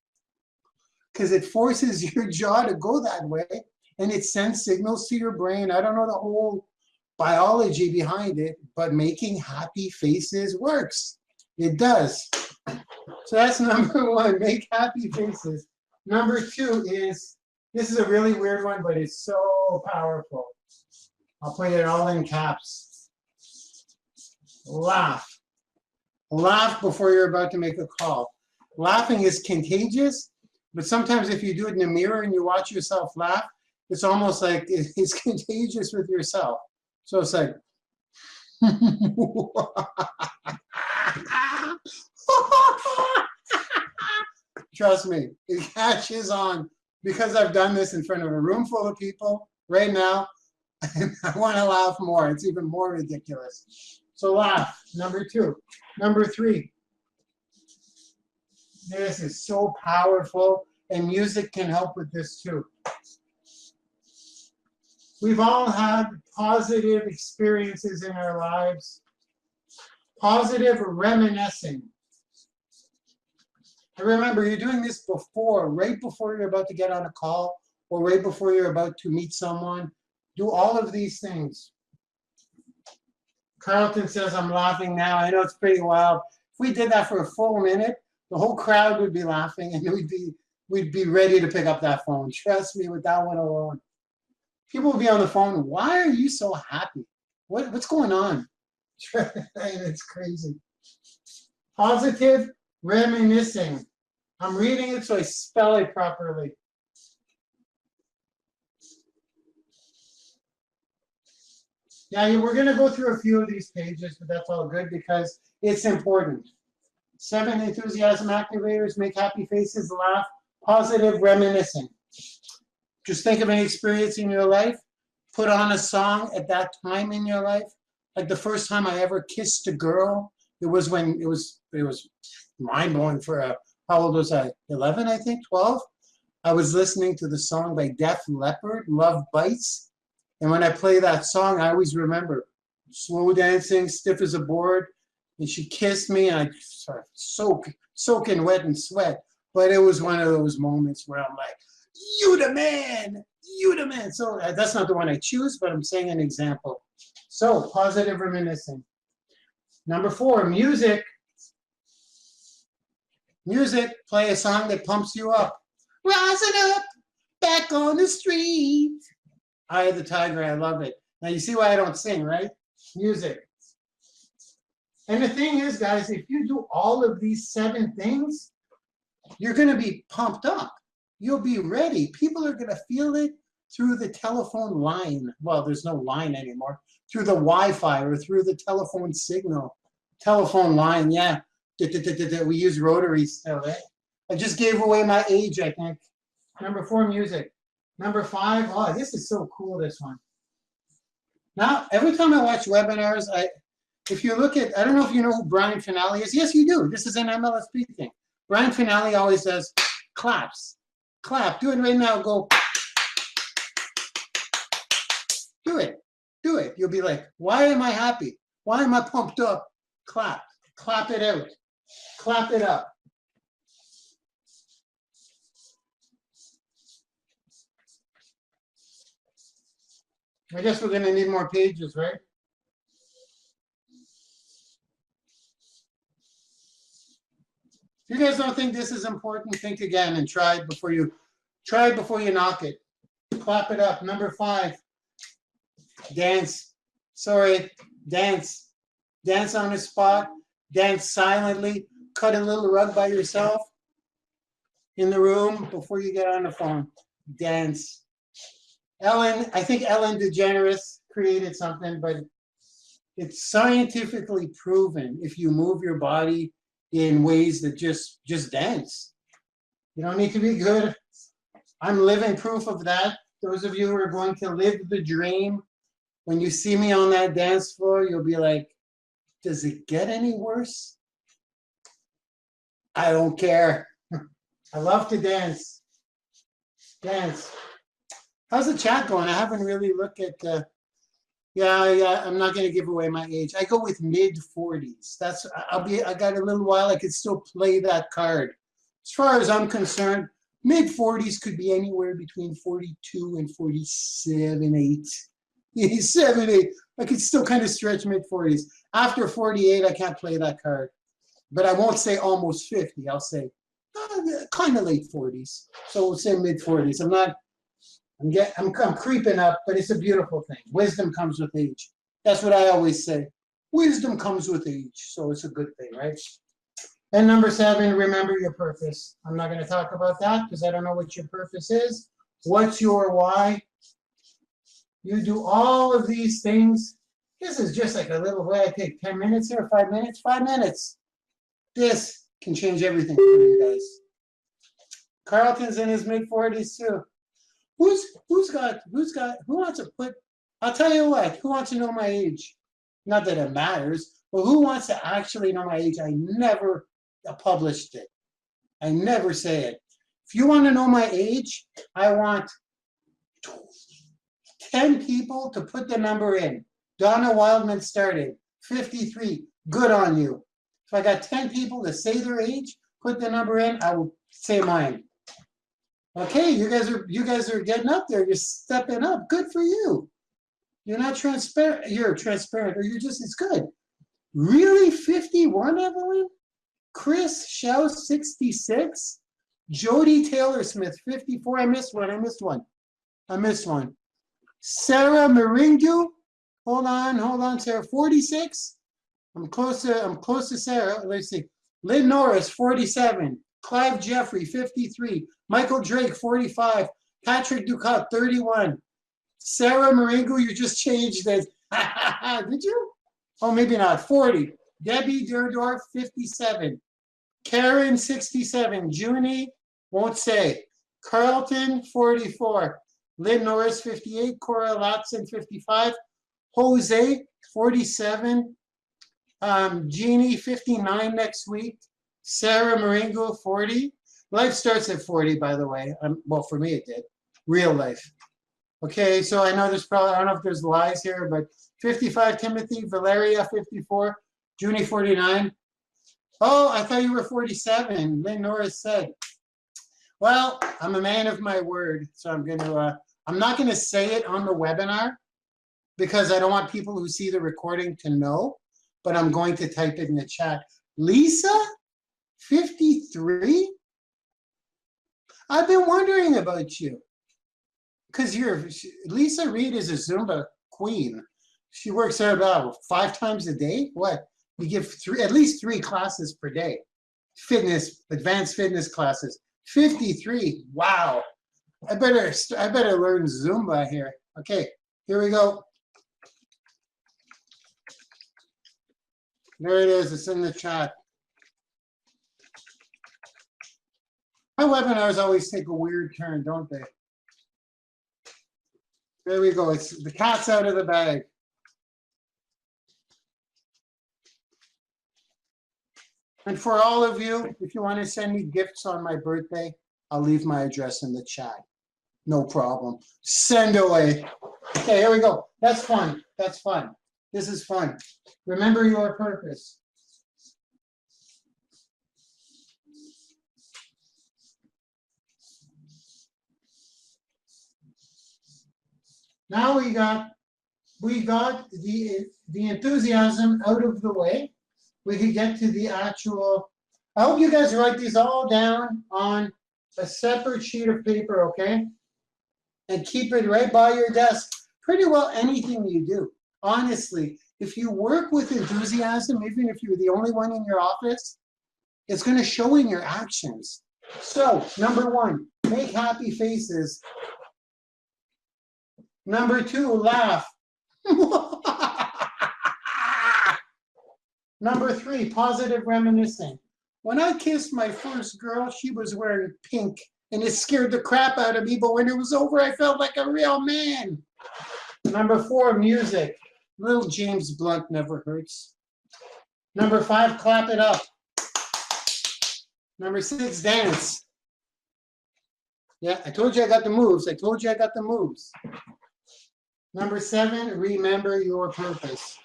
because it forces your jaw to go that way, and it sends signals to your brain. I don't know the whole biology behind it, but making happy faces works. It does. So that's number 1, make happy faces. Number 2 is, this is a really weird one, but it's so powerful. I'll put it all in caps. Laugh. Laugh before you're about to make a call. Laughing is contagious, but sometimes if you do it in the mirror and you watch yourself laugh, it's almost like it's contagious with yourself. So it's like, trust me, it catches on because I've done this in front of a room full of people right now. I want to laugh more. It's even more ridiculous. So laugh, number 2. Number 3, this is so powerful, and music can help with this too. We've all had positive experiences in our lives. Positive reminiscing. And remember, you're doing this before, right before you're about to get on a call, or right before you're about to meet someone. Do all of these things. Carlton says, I'm laughing now. I know it's pretty wild. If we did that for a full minute, the whole crowd would be laughing, and we'd be ready to pick up that phone. Trust me, with that one alone. People will be on the phone. Why are you so happy? What's going on? It's crazy. Positive reminiscing. I'm reading it so I spell it properly. Yeah, we're going to go through a few of these pages, but that's all good because it's important. 7 enthusiasm activators, make happy faces, laugh, positive reminiscing. Just think of an experience in your life. Put on a song at that time in your life. Like the first time I ever kissed a girl, it was when it was mind-blowing for how old was I? 11, I think, 12. I was listening to the song by Def Leppard, Love Bites. And when I play that song, I always remember slow dancing, stiff as a board. And she kissed me, and I started soaking wet in sweat. But it was one of those moments where I'm like, you the man, you the man. So that's not the one I choose, but I'm saying an example. So positive reminiscing. Number 4, music. Music, play a song that pumps you up. Rising up, back on the street. Eye of the Tiger, I love it. Now you see why I don't sing, right? Music. And the thing is, guys, if you do all of these 7 things, you're going to be pumped up. You'll be ready. People are going to feel it through the telephone line. Well, there's no line anymore. Through the Wi-Fi or through the telephone signal. Telephone line, yeah. We use rotaries still, right? I just gave away my age, I think. Number 4, music. Number 5, oh, this is so cool, this one. Now, every time I watch webinars, if you look at, I don't know if you know who Brian Finale is. Yes, you do. This is an MLSP thing. Brian Finale always does claps. Clap. Do it right now. Go. Do it. Do it. You'll be like, why am I happy? Why am I pumped up? Clap. Clap it out. Clap it up. I guess we're going to need more pages, right? If you guys don't think this is important, think again and try it before you knock it. Clap it up. Number 5, dance. Sorry, dance. Dance on the spot. Dance silently. Cut a little rug by yourself in the room before you get on the phone. Dance. I think Ellen DeGeneres created something, but it's scientifically proven if you move your body in ways that just dance. You don't need to be good. I'm living proof of that. Those of you who are going to live the dream, when you see me on that dance floor, you'll be like, does it get any worse? I don't care. I love to dance. Dance. How's the chat going? I haven't really looked at the, yeah, I'm not going to give away my age. I go with mid-40s. I got a little while. I could still play that card. As far as I'm concerned, mid-40s could be anywhere between 42 and 47, 8. 7, 8. I could still kind of stretch mid-40s. After 48, I can't play that card. But I won't say almost 50. I'll say kind of late 40s. So we'll say mid-40s. I'm creeping up, but it's a beautiful thing. Wisdom comes with age. That's what I always say. Wisdom comes with age, so it's a good thing, right? And number 7, remember your purpose. I'm not going to talk about that because I don't know what your purpose is. What's your why? You do all of these things. This is just like a little way. I take 10 minutes here, 5 minutes, 5 minutes. This can change everything for you guys. Carlton's in his mid-40s too. Who wants to put, I'll tell you what, who wants to know my age? Not that it matters, but who wants to actually know my age? I never published it. I never say it. If you want to know my age, I want 10 people to put the number in. Donna Wildman started, 53, good on you. If I got 10 people to say their age, put the number in, I will say mine. Okay, you guys are getting up there. You're stepping up. Good for you. You're not transparent. You're transparent, or you're just as good. Really, 51, Evelyn? Chris Shell, 66. Jody Taylor Smith, 54. I missed one. Sarah Maringu. Hold on, Sarah. 46. I'm close to Sarah. Let's see. Lynn Norris, 47. Clive Jeffrey, 53. Michael Drake, 45. Patrick Ducat, 31. Sarah Maringu, you just changed it. Did you? Oh, maybe not. 40. Debbie Durdorf, 57. Karen, 67. Junie, won't say. Carlton, 44. Lynn Norris, 58. Cora Latson, 55. Jose, 47. Jeannie, 59 next week. Sarah Maringo, 40. Life starts at 40, by the way. Well, for me it did. Real life. Okay, so I know there's probably, I don't know if there's lies here, but 55, Timothy. Valeria, 54. Junie, 49. Oh, I thought you were 47. Lynn Norris said. Well, I'm a man of my word, so I'm not going to say it on the webinar because I don't want people who see the recording to know, but I'm going to type it in the chat. Lisa, 53? I've been wondering about you because Lisa Reed is a Zumba queen. She works out about 5 times a day. What? We give at least 3 classes per day. Advanced fitness classes. 53. Wow. I better learn Zumba here. Okay, here we go. There it is. It's in the chat. My webinars always take a weird turn, don't they? There we go. It's the cat's out of the bag. And for all of you, if you want to send me gifts on my birthday, I'll leave my address in the chat. No problem. Send away. Okay, here we go. That's fun. That's fun. This is fun. Remember your purpose. Now we got the enthusiasm out of the way. We could get to the actual. I hope you guys write these all down on a separate sheet of paper, okay? And keep it right by your desk. Pretty well anything you do. Honestly, if you work with enthusiasm, even if you're the only one in your office, it's going to show in your actions. So, number one, make happy faces. Number two, laugh. Number three, positive reminiscing. When I kissed my first girl, she was wearing pink, and it scared the crap out of me, but when it was over, I felt like a real man. Number four, music. Little James Blunt never hurts. Number five, clap it up. Number six, dance. Yeah, I told you I got the moves. I told you I got the moves. Number seven, remember your purpose.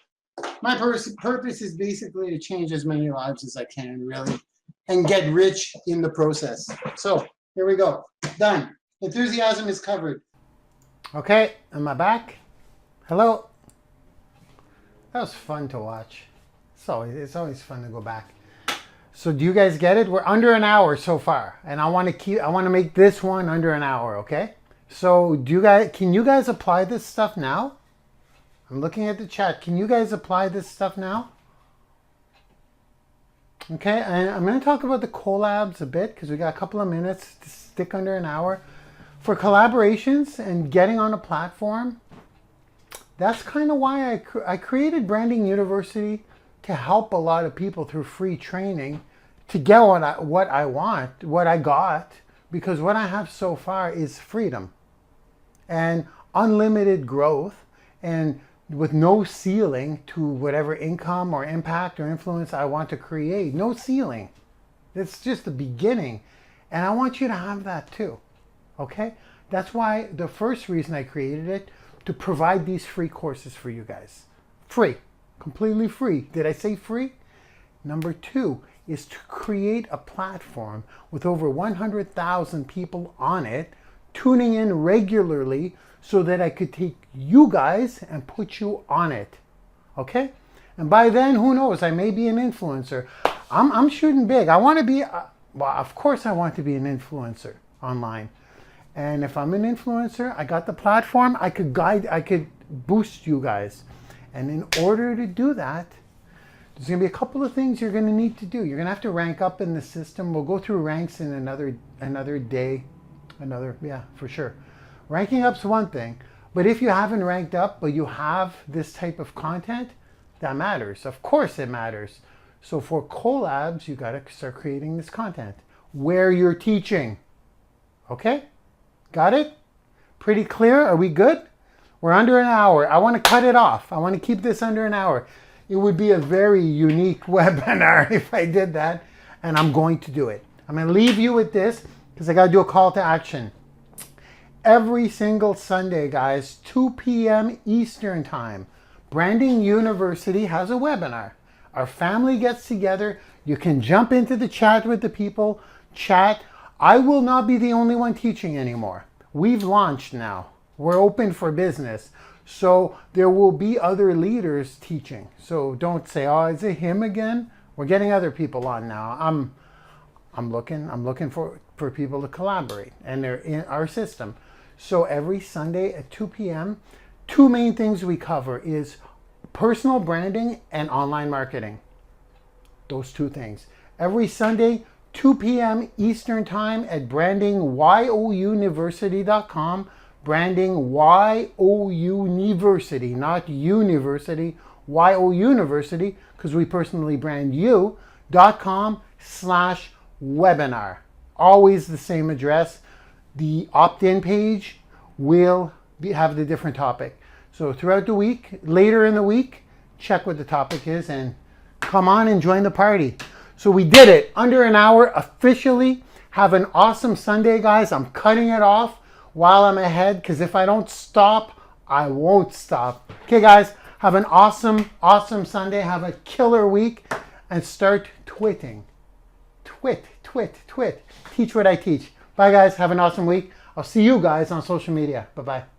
My purpose is basically to change as many lives as I can, really, and get rich in the process. So here we go. Done. Enthusiasm is covered. Okay, am I back? Hello. That was fun to watch. It's always fun to go back. So do you guys get it? We're under an hour so far, and I want to make this one under an hour. Okay. So can you guys apply this stuff now? I'm looking at the chat. Can you guys apply this stuff now? Okay, and I'm going to talk about the collabs a bit because we got a couple of minutes to stick under an hour. For collaborations and getting on a platform, that's kind of why I created Branding University, to help a lot of people through free training to get what I want, what I got, because what I have so far is freedom and unlimited growth, and with no ceiling to whatever income or impact or influence I want to create. No ceiling. It's just the beginning. And I want you to have that too. Okay? That's why the first reason I created it, to provide these free courses for you guys. Free. Completely free. Did I say free? Number two is to create a platform with over 100,000 people on it, tuning in regularly, so that I could take you guys and put you on it. Okay? And by then, who knows? I may be an influencer. I'm shooting big. I want to be, well, of course I want to be an influencer online. And if I'm an influencer, I got the platform, I could boost you guys. And in order to do that, there's going to be a couple of things you're going to need to do. You're going to have to rank up in the system. We'll go through ranks in another day. Yeah, for sure. Ranking up's one thing, but if you haven't ranked up, but you have this type of content, that matters. Of course it matters. So for collabs, you got to start creating this content where you're teaching. Okay? Got it? Pretty clear? Are we good? We're under an hour. I want to cut it off. I want to keep this under an hour. It would be a very unique webinar if I did that, and I'm going to do it. I'm going to leave you with this because I got to do a call to action. Every single Sunday, guys, 2 p.m. Eastern Time, Branding University has a webinar. Our family gets together. You can jump into the chat with the people, chat. I will not be the only one teaching anymore. We've launched now. We're open for business. So there will be other leaders teaching. So don't say, oh, is it him again? We're getting other people on now. I'm looking for people to collaborate, and they're in our system. So every Sunday at 2 p.m., two main things we cover is personal branding and online marketing. Those two things. Every Sunday, 2 p.m. Eastern Time at branding YOuniversity.com. Branding YOUniversity, not university, YOUniversity, because we personally brand you.com/webinar. always the same address. The opt-in page will have the different topic. So throughout the week, later in the week, check what the topic is and come on and join the party. So we did it, under an hour officially. Have an awesome Sunday, guys. I'm cutting it off while I'm ahead, because if I don't stop, I won't stop. Okay, guys, have an awesome, awesome Sunday. Have a killer week and start twitting. Twit, twit, twit. Teach what I teach. Bye, guys. Have an awesome week. I'll see you guys on social media. Bye-bye.